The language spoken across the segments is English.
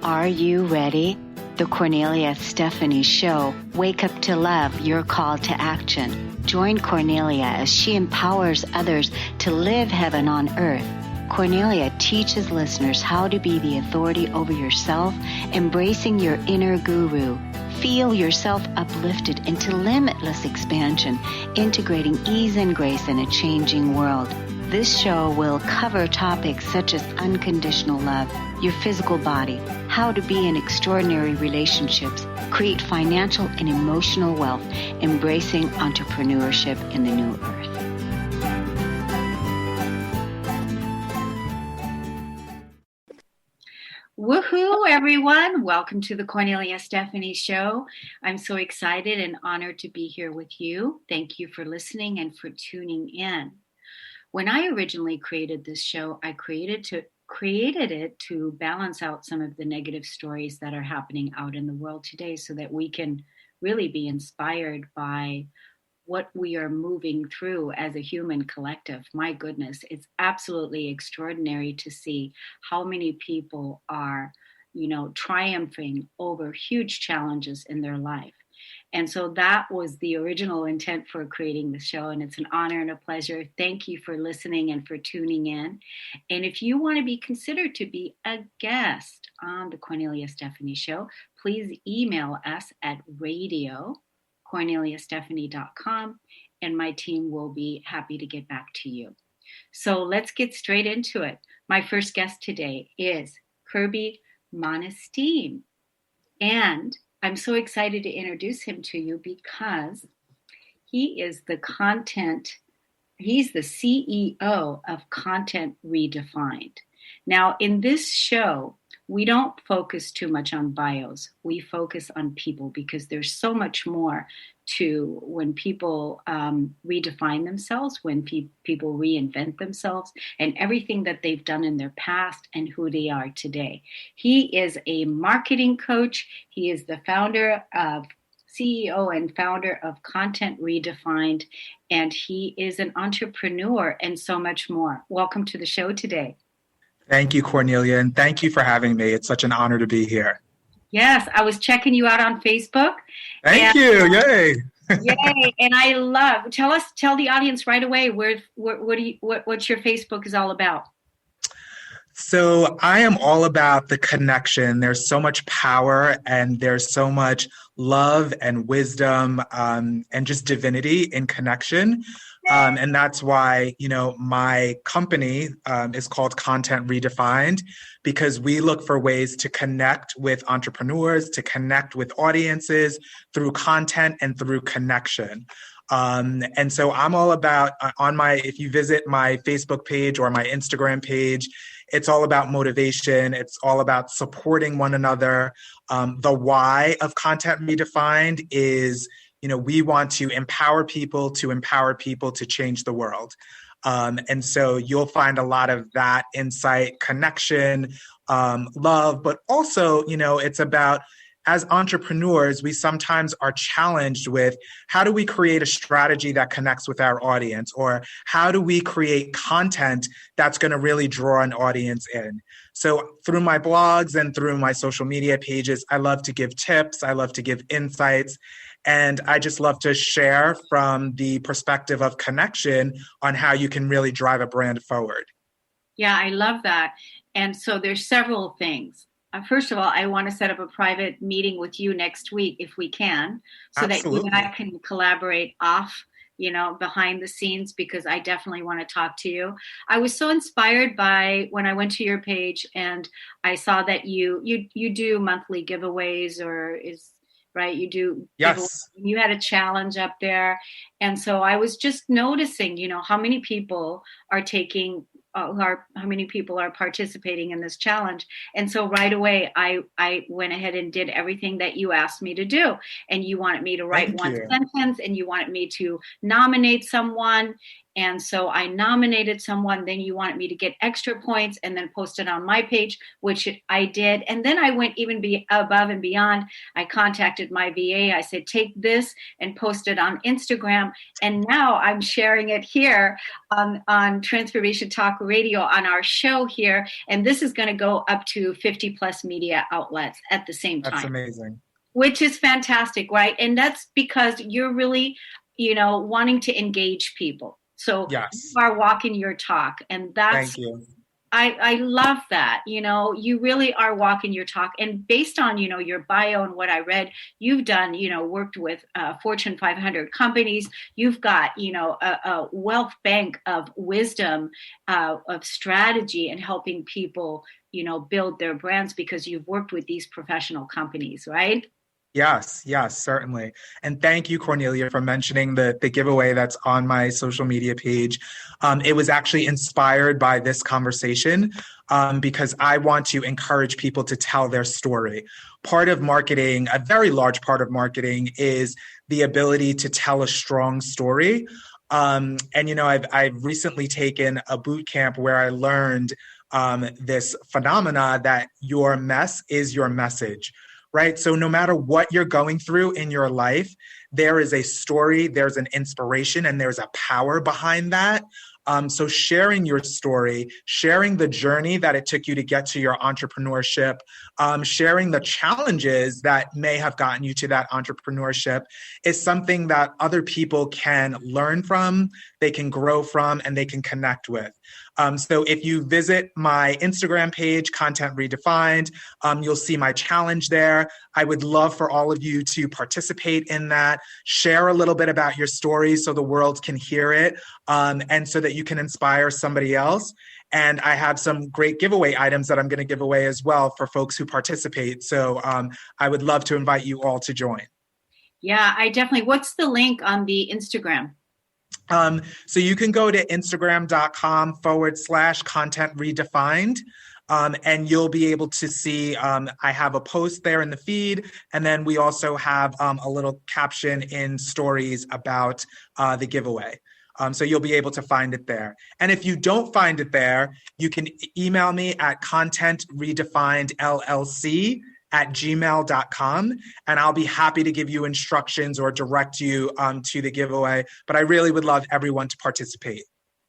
Are you ready? The Kornelia Stephanie Show. Wake up to love, your call to action. Join Kornelia as she empowers others to live heaven on earth. Kornelia teaches listeners how to be the authority over yourself, embracing your inner guru. Feel yourself uplifted into limitless expansion, integrating ease and grace in a changing world. This show will cover topics such as unconditional love, your physical body, how to be in extraordinary relationships, create financial and emotional wealth, embracing entrepreneurship in the new earth. Woohoo, everyone. Welcome to the Kornelia Stephanie Show. I'm so excited and honored to be here with you. Thank you for listening and for tuning in. When I originally created this show, I created it to balance out some of the negative stories that are happening out in the world today so that we can really be inspired by what we are moving through as a human collective. My goodness, it's absolutely extraordinary to see how many people are, triumphing over huge challenges in their life. And so that was the original intent for creating the show. And it's an honor and a pleasure. Thank you for listening and for tuning in. And if you want to be considered to be a guest on the Kornelia Stephanie Show, please email us at radio@korneliastephanie.com, and my team will be happy to get back to you. So let's get straight into it. My first guest today is Kirby Monestein. And I'm so excited to introduce him to you because he's the CEO of Content Redefined. Now, in this show, we don't focus too much on bios. We focus on people because there's so much more to when people redefine themselves, when people reinvent themselves, and everything that they've done in their past and who they are today. He is a marketing coach. He is the CEO and founder of Content Redefined, and he is an entrepreneur and so much more. Welcome to the show today. Thank you, Kornelia, and thank you for having me. It's such an honor to be here. Yes, I was checking you out on Facebook. Thank you. Yay. Yay. And I love, tell the audience right away what your Facebook is all about. So I am all about the connection. There's so much power and there's so much love and wisdom and just divinity in connection. And that's why, my company is called Content Redefined, because we look for ways to connect with entrepreneurs, to connect with audiences through content and through connection. And so I'm all about if you visit my Facebook page or my Instagram page, it's all about motivation. It's all about supporting one another. The why of Content Redefined is, we want to empower people to change the world. And so you'll find a lot of that insight, connection, love, but also, it's about, as entrepreneurs, we sometimes are challenged with how do we create a strategy that connects with our audience, or how do we create content that's going to really draw an audience in? So through my blogs and through my social media pages, I love to give tips. I love to give insights. And I just love to share from the perspective of connection on how you can really drive a brand forward. Yeah, I love that. And so there's several things. First of all, I want to set up a private meeting with you next week if we can, so Absolutely. that you and I can collaborate off, behind the scenes, because I definitely want to talk to you. I was so inspired by when I went to your page and I saw that you do monthly giveaways, right? You do. Yes. You had a challenge up there. And so I was just noticing, how many people are how many people are participating in this challenge. And so right away, I went ahead and did everything that you asked me to do. And you wanted me to write one sentence, and you wanted me to nominate someone. And so I nominated someone. Then you wanted me to get extra points and then post it on my page, which I did. And then I went even above and beyond. I contacted my VA. I said, take this and post it on Instagram. And now I'm sharing it here on Transformation Talk Radio on our show here. And this is going to go up to 50 plus media outlets at the same time. That's amazing. Which is fantastic, right? And that's because you're really, wanting to engage people. So yes. You are walking your talk. And that's, thank you. I love that. You really are walking your talk. And based on, your bio and what I read, you've done, worked with Fortune 500 companies. You've got, a wealth bank of wisdom, of strategy and helping people, build their brands because you've worked with these professional companies, right? Yes, certainly. And thank you, Kornelia, for mentioning the giveaway that's on my social media page. It was actually inspired by this conversation because I want to encourage people to tell their story. Part of marketing, a very large part of marketing, is the ability to tell a strong story. I've recently taken a boot camp where I learned this phenomena that your mess is your message. Right? So no matter what you're going through in your life, there is a story, there's an inspiration, and there's a power behind that. So sharing your story, sharing the journey that it took you to get to your entrepreneurship, sharing the challenges that may have gotten you to that entrepreneurship is something that other people can learn from, they can grow from, and they can connect with. So if you visit my Instagram page, Content Redefined, you'll see my challenge there. I would love for all of you to participate in that, share a little bit about your story so the world can hear it, and so that you can inspire somebody else. And I have some great giveaway items that I'm going to give away as well for folks who participate. So I would love to invite you all to join. Yeah, I definitely. What's the link on the Instagram? So you can go to Instagram.com/content redefined. And you'll be able to see, I have a post there in the feed. And then we also have a little caption in stories about the giveaway. So you'll be able to find it there. And if you don't find it there, you can email me at contentredefinedllc@gmail.com, and I'll be happy to give you instructions or direct you to the giveaway. But I really would love everyone to participate.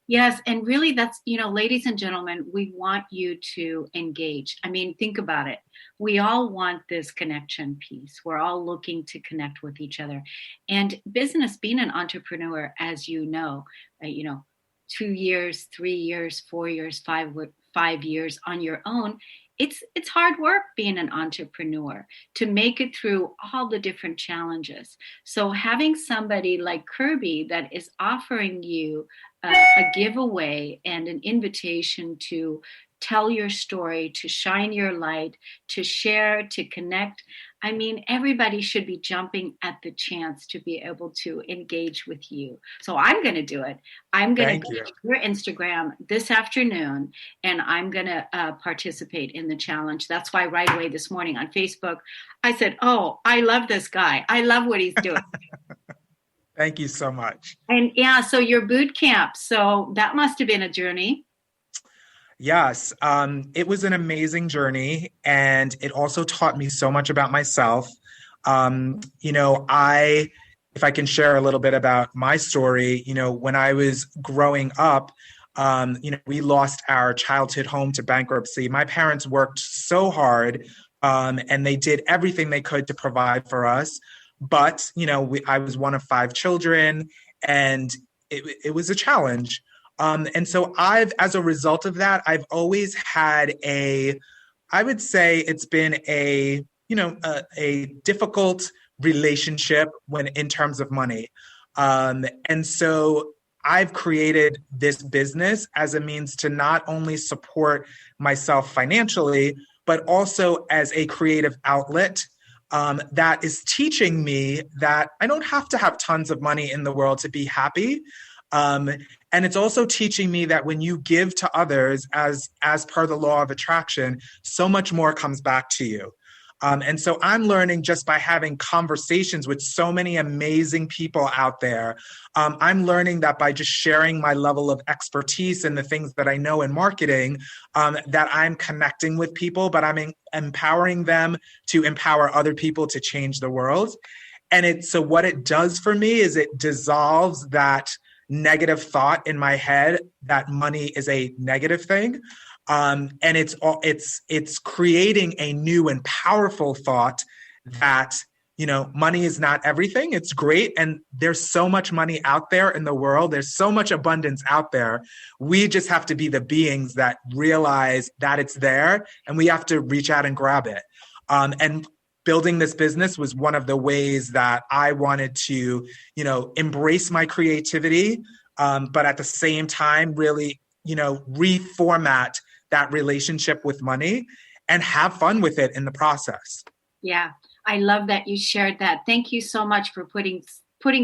Yes, and really that's, ladies and gentlemen, we want you to engage. I mean, think about it. We all want this connection piece. We're all looking to connect with each other. And business, being an entrepreneur, as 2 years, 3 years, 4 years, 5 years on your own, it's hard work being an entrepreneur to make it through all the different challenges. So having somebody like Kirby that is offering you a giveaway and an invitation to tell your story, to shine your light, to share, to connect. I mean, everybody should be jumping at the chance to be able to engage with you. So I'm going to do it. I'm going to go to your Instagram this afternoon, and I'm going to participate in the challenge. That's why right away this morning on Facebook, I said, oh, I love this guy. I love what he's doing. Thank you so much. And yeah, so your boot camp. So that must have been a journey. Yes, it was an amazing journey, and it also taught me so much about myself. If I can share a little bit about my story, when I was growing up, we lost our childhood home to bankruptcy. My parents worked so hard, and they did everything they could to provide for us. But, I was one of 5 children, and it was a challenge. And so as a result of that, I've always had I would say it's been a difficult relationship in terms of money. And so I've created this business as a means to not only support myself financially, but also as a creative outlet that is teaching me that I don't have to have tons of money in the world to be happy. And it's also teaching me that when you give to others, as per the law of attraction, so much more comes back to you. And so I'm learning just by having conversations with so many amazing people out there. I'm learning that by just sharing my level of expertise and the things that I know in marketing, that I'm connecting with people, but I'm empowering them to empower other people to change the world. And so what it does for me is it dissolves that negative thought in my head that money is a negative thing. And it's creating a new and powerful thought that, money is not everything. It's great. And there's so much money out there in the world. There's so much abundance out there. We just have to be the beings that realize that it's there, and we have to reach out and grab it. And building this business was one of the ways that I wanted to, embrace my creativity, but at the same time, really, reformat that relationship with money and have fun with it in the process. Yeah, I love that you shared that. Thank you so much for putting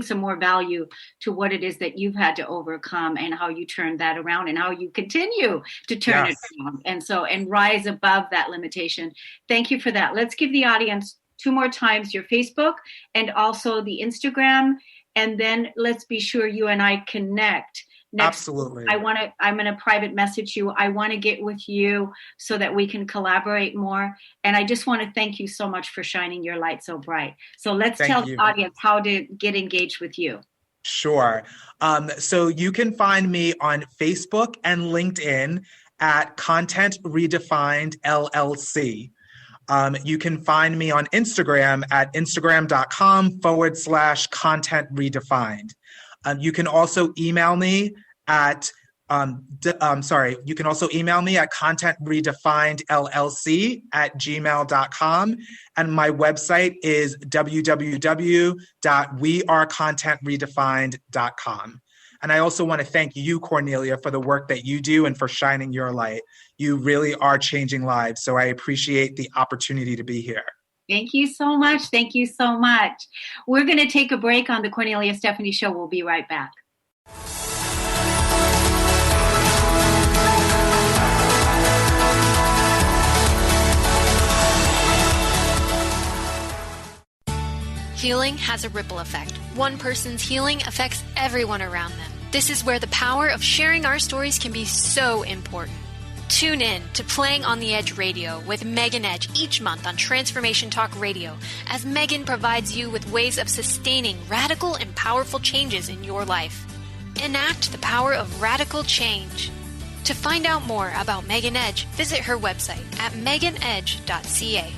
some more value to what it is that you've had to overcome and how you turned that around and how you continue to turn it around and rise above that limitation. Thank you for that. Let's give the audience 2 more times your Facebook and also the Instagram, and then let's be sure you and I connect. Absolutely. I'm going to private message you. I want to get with you so that we can collaborate more. And I just want to thank you so much for shining your light so bright. So let's tell the audience how to get engaged with you. Sure. So you can find me on Facebook and LinkedIn at Content Redefined LLC. You can find me on Instagram at instagram.com/content redefined. You can also email me at contentredefinedllc@gmail.com. And my website is www.wearecontentredefined.com. And I also want to thank you, Kornelia, for the work that you do and for shining your light. You really are changing lives. So I appreciate the opportunity to be here. Thank you so much. Thank you so much. We're going to take a break on the Kornelia Stephanie Show. We'll be right back. Healing has a ripple effect. One person's healing affects everyone around them. This is where the power of sharing our stories can be so important. Tune in to Playing on the Edge Radio with Megan Edge each month on Transformation Talk Radio, as Megan provides you with ways of sustaining radical and powerful changes in your life. Enact the power of radical change. To find out more about Megan Edge, visit her website at meganedge.ca.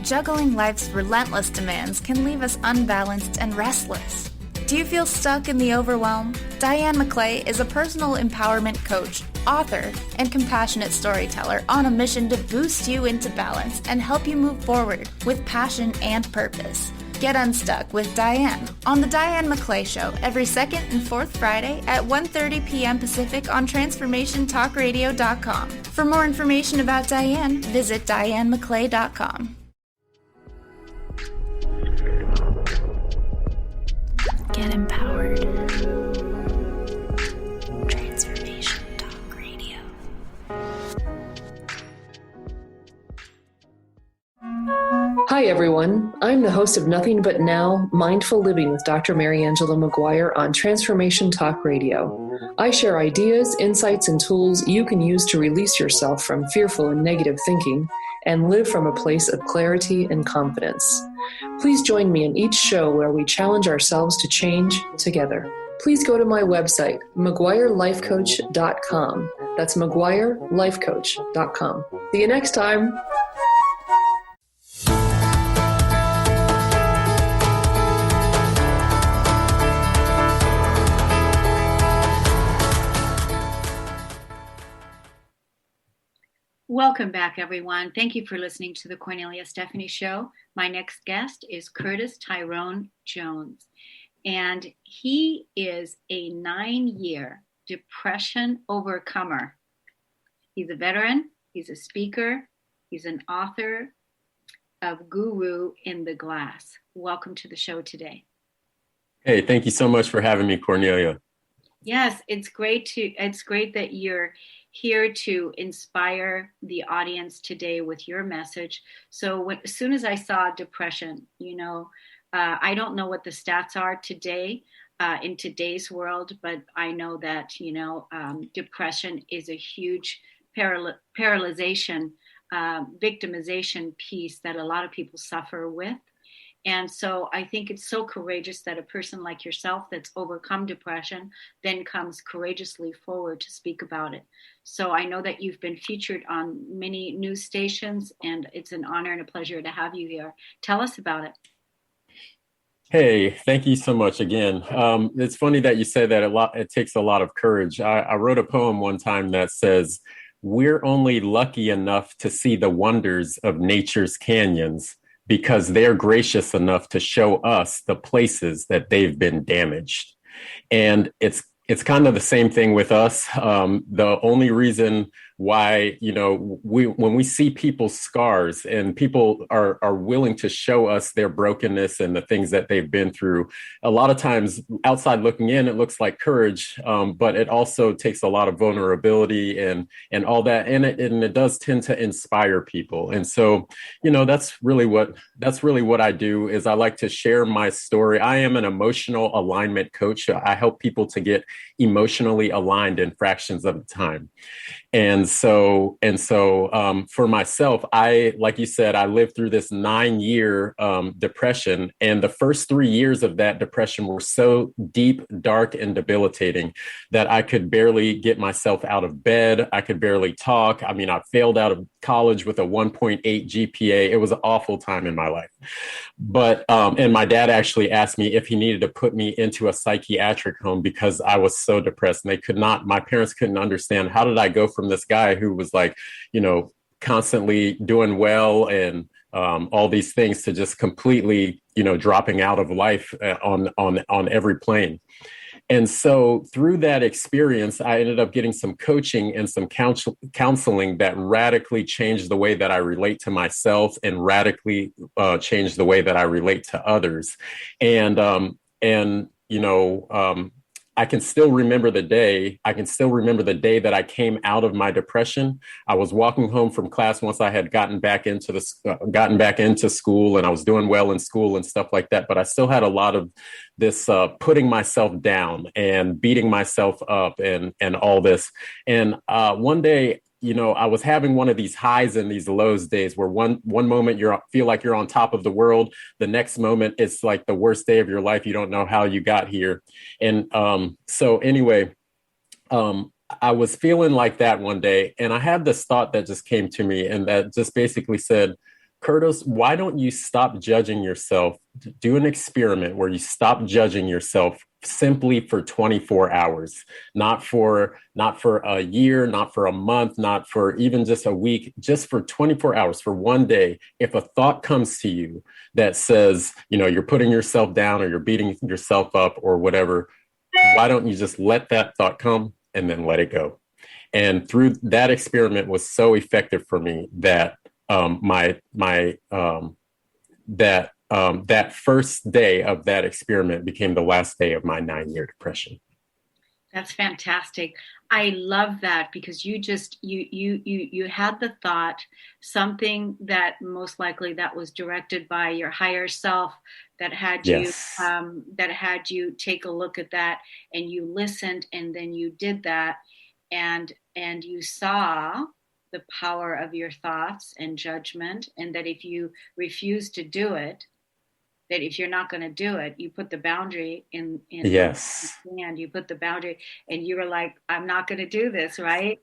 Juggling life's relentless demands can leave us unbalanced and restless. Do you feel stuck in the overwhelm? Diane McClay is a personal empowerment coach, author, and compassionate storyteller on a mission to boost you into balance and help you move forward with passion and purpose. Get unstuck with Diane on The Diane McClay Show every second and fourth Friday at 1:30 p.m. Pacific on TransformationTalkRadio.com. For more information about Diane, visit DianeMcClay.com. Get empowered. Transformation Talk Radio. Hi, everyone. I'm the host of Nothing But Now, Mindful Living with Dr. Mary Angela McGuire on Transformation Talk Radio. I share ideas, insights, and tools you can use to release yourself from fearful and negative thinking and live from a place of clarity and confidence. Please join me in each show where we challenge ourselves to change together. Please go to my website, McGuireLifeCoach.com. That's McGuireLifeCoach.com. See you next time. Welcome back, everyone. Thank you for listening to the Kornelia Stephanie Show. My next guest is Curtis Tyrone Jones, and he is a 9-year depression overcomer. He's a veteran, he's a speaker, he's an author of Guru in the Glass. Welcome to the show today. Hey, thank you so much for having me, Kornelia. Yes, it's great that you're here to inspire the audience today with your message. So as soon as I saw depression, I don't know what the stats are today in today's world, but I know that depression is a huge paralyzation, victimization piece that a lot of people suffer with. And so I think it's so courageous that a person like yourself that's overcome depression then comes courageously forward to speak about it. So I know that you've been featured on many news stations, and it's an honor and a pleasure to have you here. Tell us about it. Hey, thank you so much again. It's funny that you say that it takes a lot of courage. I wrote a poem one time that says, "We're only lucky enough to see the wonders of nature's canyons because they're gracious enough to show us the places that they've been damaged." And it's kind of the same thing with us. The only reason why, when we see people's scars and people are willing to show us their brokenness and the things that they've been through, a lot of times outside looking in, it looks like courage, but it also takes a lot of vulnerability and all that. And it does tend to inspire people. And so, that's really what I do is I like to share my story. I am an emotional alignment coach. I help people to get emotionally aligned in fractions of time. And so for myself, like you said, I lived through this 9-year depression. And the first 3 years of that depression were so deep, dark, and debilitating that I could barely get myself out of bed. I could barely talk. I mean, I failed out of college with a 1.8 GPA. It was an awful time in my life. But, and my dad actually asked me if he needed to put me into a psychiatric home because I was so depressed. And my parents couldn't understand, how did I go from this guy who was like, constantly doing well and all these things to just completely, dropping out of life on every plane. And so through that experience, I ended up getting some coaching and some counseling that radically changed the way that I relate to myself and radically changed the way that I relate to others. And I can still remember the day. I can still remember the day that I came out of my depression. I was walking home from class once I had gotten back into school, and I was doing well in school and stuff like that. But I still had a lot of this putting myself down and beating myself up and all this. And one day, I was having one of these highs and these lows days where one moment you feel like you're on top of the world. The next moment, it's like the worst day of your life. You don't know how you got here. And so anyway, I was feeling like that one day. And I had this thought that just came to me and that just basically said, Curtis, why don't you stop judging yourself? Do an experiment where you stop judging yourself simply for 24 hours, not for a year, not for a month, not for even just a week, just for 24 hours, for one day. If a thought comes to you that says, you're putting yourself down or you're beating yourself up or whatever, why don't you just let that thought come and then let it go? And through that experiment was so effective for me that that first day of that experiment became the last day of my 9-year depression. That's fantastic. I love that because you had the thought, something that most likely that was directed by your higher self that had Yes. you take a look at that, and you listened, and then you did that, and you saw the power of your thoughts and judgment, and that if you refuse to do it, that if you're not going to do it, you put the boundary in Yes. and you put the boundary, and you were like, I'm not going to do this, right?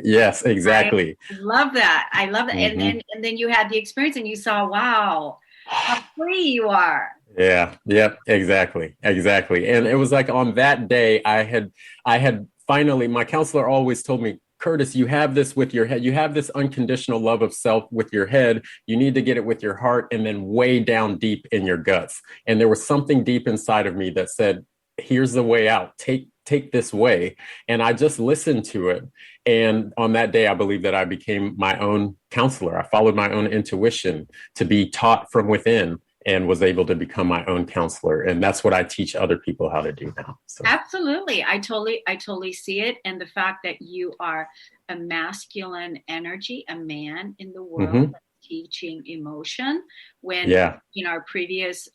Yes, exactly. I love that. Mm-hmm. And then you had the experience and you saw, wow, how free you are. Yeah. Yep. Exactly. And it was like on that day, I had finally, my counselor always told me, Curtis, you have this with your head. You have this unconditional love of self with your head. You need to get it with your heart and then way down deep in your guts. And there was something deep inside of me that said, here's the way out. Take this way. And I just listened to it. And on that day, I believe that I became my own counselor. I followed my own intuition to be taught from within. and was able to become my own counselor. And that's what I teach other people how to do now. So. Absolutely. I totally see it. And the fact that you are a masculine energy, a man in the world, teaching emotion, when in our previous,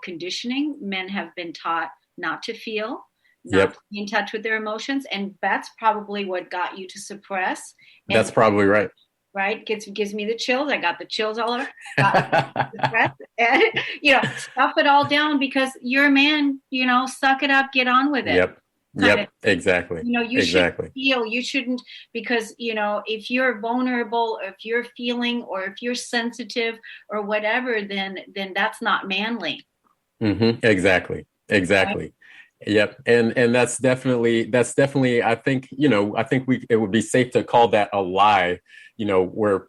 conditioning, men have been taught not to feel, not to be in touch with their emotions. And that's probably what got you to suppress. And that's probably right. Right? Gives me the chills. I got the chills all over. And, stuff it all down because you're a man, suck it up, get on with it. Yep. Exactly. You shouldn't feel, you shouldn't, because, if you're vulnerable, or if you're feeling, or if you're sensitive or whatever, then that's not manly. Exactly. Right? Yep. And that's definitely, I think, it would be safe to call that a lie, where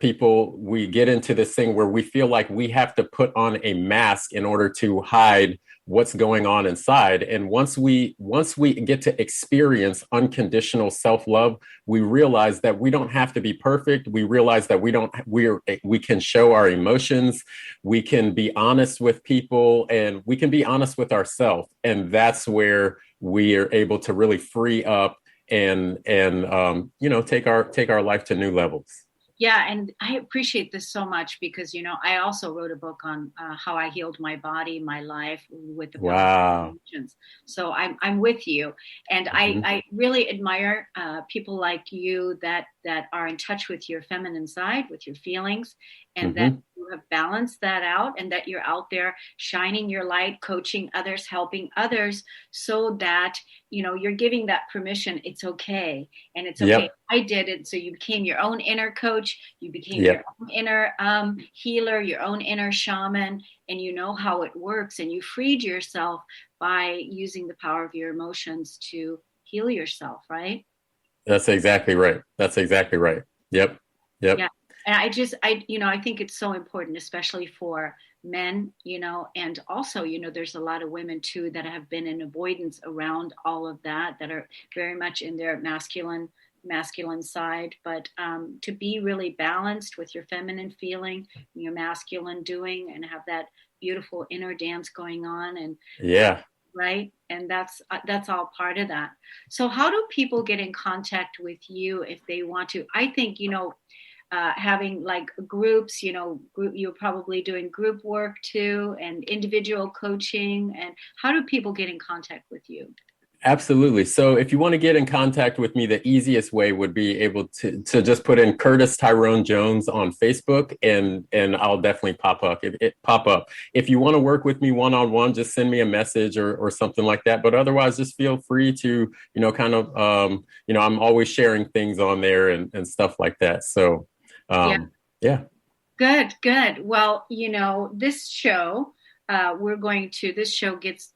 we get into this thing where we feel like we have to put on a mask in order to hide what's going on inside. And once we get to experience unconditional self-love, we realize that we don't have to be perfect. We realize that we can show our emotions. We can be honest with people, and we can be honest with ourselves. And that's where we are able to really free up and take our life to new levels. Yeah, and I appreciate this so much because, I also wrote a book on how I healed my body, my life with the power of emotions. So I'm with you. And I really admire people like you that are in touch with your feminine side, with your feelings, and that you have balanced that out, and that you're out there shining your light, coaching others, helping others, so that, you're giving that permission. It's okay. And it's okay. I did it. So you became your own inner coach. You became your own inner healer, your own inner shaman, and you know how it works. And you freed yourself by using the power of your emotions to heal yourself, right? That's exactly right. Yep. Yeah. And I think it's so important, especially for men, and also, there's a lot of women too that have been in avoidance around all of that are very much in their masculine side, but to be really balanced with your feminine feeling, your masculine doing, and have that beautiful inner dance going on, and right, and that's all part of that. So how do people get in contact with you if they want to? I think having like groups, you're probably doing group work too, and individual coaching. And how do people get in contact with you? Absolutely. So if you want to get in contact with me, the easiest way would be able to just put in Curtis Tyrone Jones on Facebook, and I'll definitely pop up. If you want to work with me one-on-one, just send me a message or something like that. But otherwise, just feel free to, I'm always sharing things on there and stuff like that. So Good. Well, this show, this show gets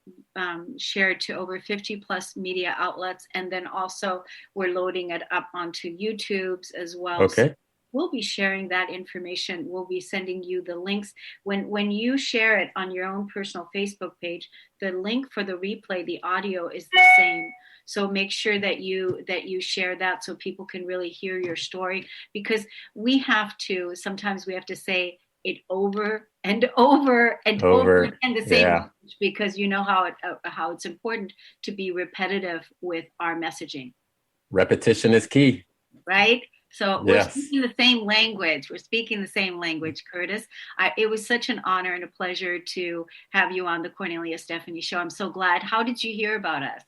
shared to over 50 plus media outlets. And then also we're loading it up onto YouTube's as well. Okay. So we'll be sharing that information. We'll be sending you the links. When you share it on your own personal Facebook page, the link for the replay, the audio is the same. So make sure that you share that so people can really hear your story, because sometimes we have to say it over and over and over again, the same message, because how it's important to be repetitive with our messaging. Repetition is key. Right? So we're speaking the same language. Curtis. It was such an honor and a pleasure to have you on the Kornelia Stephanie Show. I'm so glad. How did you hear about us?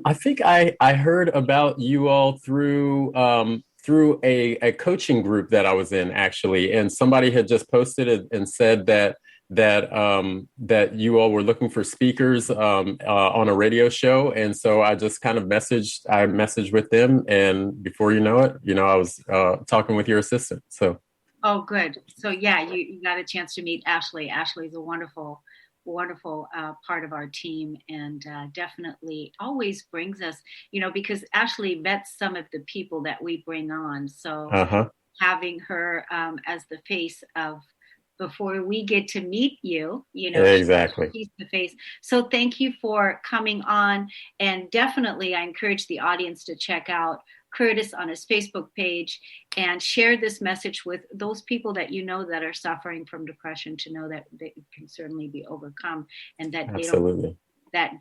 I think I heard about you all through a coaching group that I was in, actually, and somebody had just posted it and said that you all were looking for speakers on a radio show, and so I just kind of messaged with them, and before you know it, I was talking with your assistant. So. Oh, good. So you got a chance to meet Ashley. Ashley's a wonderful part of our team, and definitely always brings us, because Ashley vets some of the people that we bring on. So having her as the face of, before we get to meet you, exactly, face to face. So thank you for coming on, and definitely I encourage the audience to check out Curtis on his Facebook page and share this message with those people that you know that are suffering from depression, to know that they can certainly be overcome, and that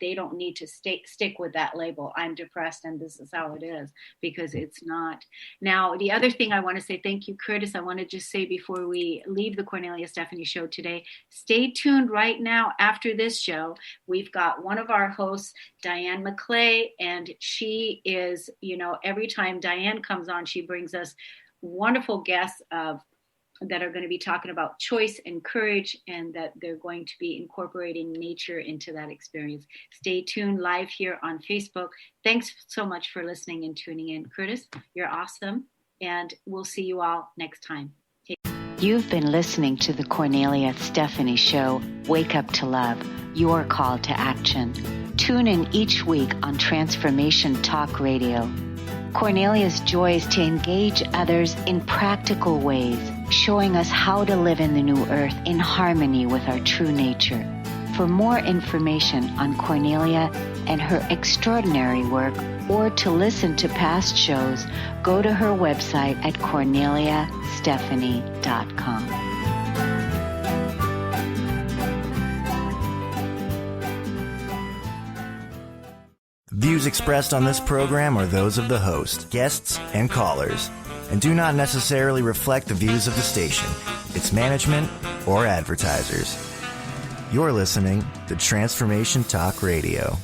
they don't need to stick with that label. I'm depressed and this is how it is, because it's not. Now, the other thing I want to say, thank you, Curtis. I want to just say before we leave the Kornelia Stephanie show today, stay tuned right now. After this show, we've got one of our hosts, Diane McClay, and she is, every time Diane comes on, she brings us wonderful guests that are going to be talking about choice and courage, and that they're going to be incorporating nature into that experience. Stay tuned live here on Facebook. Thanks so much for listening and tuning in. Curtis, you're awesome, and we'll see you all next time. You've been listening to the Kornelia Stephanie Show, Wake Up to Love, your call to action. Tune in each week on Transformation Talk Radio. Kornelia's joy is to engage others in practical ways, showing us how to live in the new earth in harmony with our true nature. For more information on Kornelia and her extraordinary work, or to listen to past shows, go to her website at korneliastephanie.com. Views expressed on this program are those of the host, guests, and callers, and do not necessarily reflect the views of the station, its management, or advertisers. You're listening to Transformation Talk Radio.